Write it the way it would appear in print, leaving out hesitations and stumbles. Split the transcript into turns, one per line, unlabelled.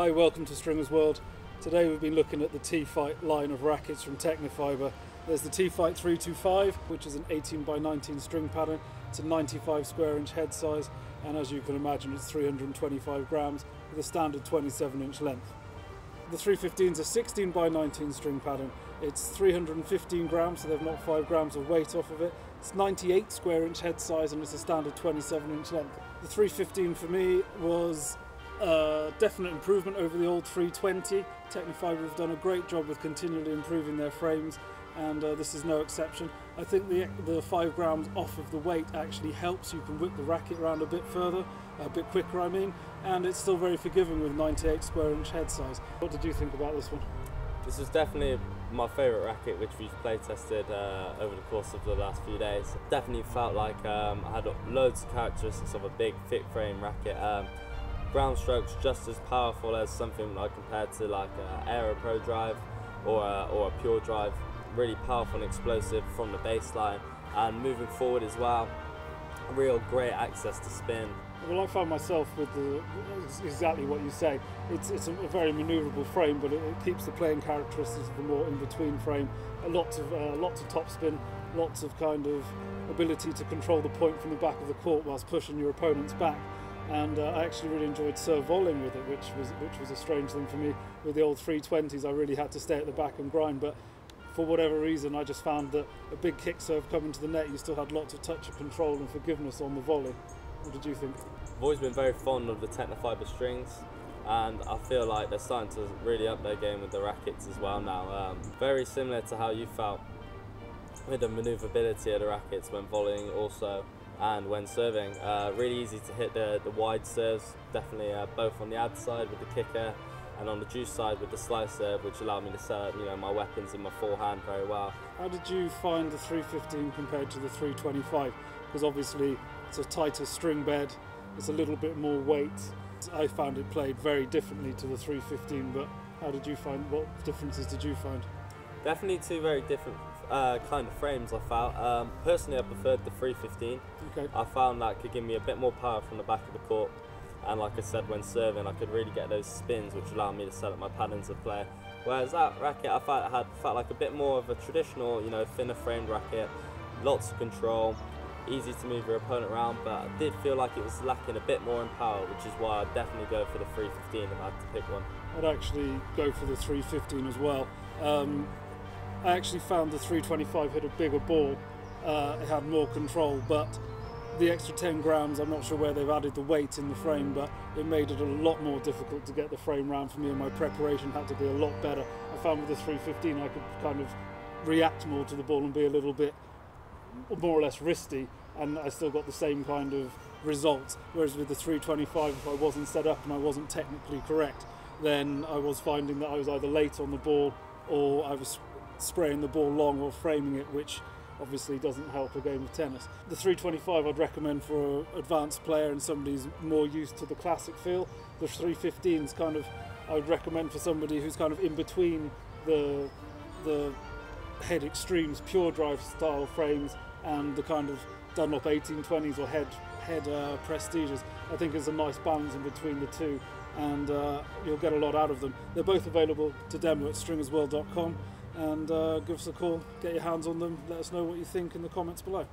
Hi, welcome to Stringersworld. Today we've been looking at the T-Fight line of rackets from Tecnifibre. There's the T-Fight 325, which is an 18x19 string pattern. It's a 95 square inch head size, and as you can imagine it's 325 grams with a standard 27-inch length. The 315 is a 16x19 string pattern. It's 315 grams, so they've knocked 5 grams of weight off of it. It's 98 square inch head size and it's a standard 27-inch length. The 315 for me was a definite improvement over the old 320. Tecnifibre have done a great job with continually improving their frames, and this is no exception. I think the 5 grams off of the weight actually helps. You can whip the racket around a bit further, a bit quicker I mean, and it's still very forgiving with 98 square inch head size. What did you think about this one?
This is definitely my favourite racket which we've play tested over the course of the last few days. Definitely felt like I had loads of characteristics of a big thick frame racket. Ground strokes just as powerful as something I compared to like an Aero Pro drive or a pure drive. Really powerful and explosive from the baseline, and moving forward as well, real great access to spin.
Well, I found myself with exactly what you say. It's a very manoeuvrable frame, but it keeps the playing characteristics of the more in-between frame. Lots of topspin, lots of kind of ability to control the point from the back of the court whilst pushing your opponents back. And I actually really enjoyed serve volleying with it, which was a strange thing for me. With the old 320s, I really had to stay at the back and grind, but for whatever reason, I just found that a big kick serve coming to the net, you still had lots of touch of control and forgiveness on the volley. What did you think?
I've always been very fond of the Tecnifibre strings, and I feel like they're starting to really up their game with the rackets as well now. Very similar to how you felt with the maneuverability of the rackets when volleying also, and when serving. Really easy to hit the wide serves, definitely both on the ad side with the kicker and on the juice side with the slice serve, which allowed me to set my weapons in my forehand very well.
How did you find the 315 compared to the 325? Because obviously it's a tighter string bed, it's a little bit more weight. I found it played very differently to the 315, but how did you find, what differences did you find?
Definitely two very different kind of frames I felt. Personally I preferred the 315.
Okay.
I found that could give me a bit more power from the back of the court, and like I said, when serving I could really get those spins which allowed me to set up my patterns of play. Whereas that racket I felt like a bit more of a traditional, thinner framed racket, lots of control, easy to move your opponent around, but I did feel like it was lacking a bit more in power, which is why I'd definitely go for the 315 if I had to pick one.
I'd actually go for the 315 as well. I actually found the 325 hit a bigger ball, it had more control, but the extra 10 grams, I'm not sure where they've added the weight in the frame, but it made it a lot more difficult to get the frame round for me, and my preparation had to be a lot better. I found with the 315 I could kind of react more to the ball and be a little bit more or less wristy, and I still got the same kind of results. Whereas with the 325, if I wasn't set up and I wasn't technically correct, then I was finding that I was either late on the ball or I was spraying the ball long or framing it, which obviously doesn't help a game of tennis. The 325 I'd recommend for an advanced player and somebody who's more used to the classic feel. The 315 is kind of, I would recommend for somebody who's kind of in between the head extremes, pure drive style frames, and the kind of Dunlop 1820s or head prestiges. I think it's a nice balance in between the two, and you'll get a lot out of them. They're both available to demo at stringersworld.com, and give us a call, get your hands on them, let us know what you think in the comments below.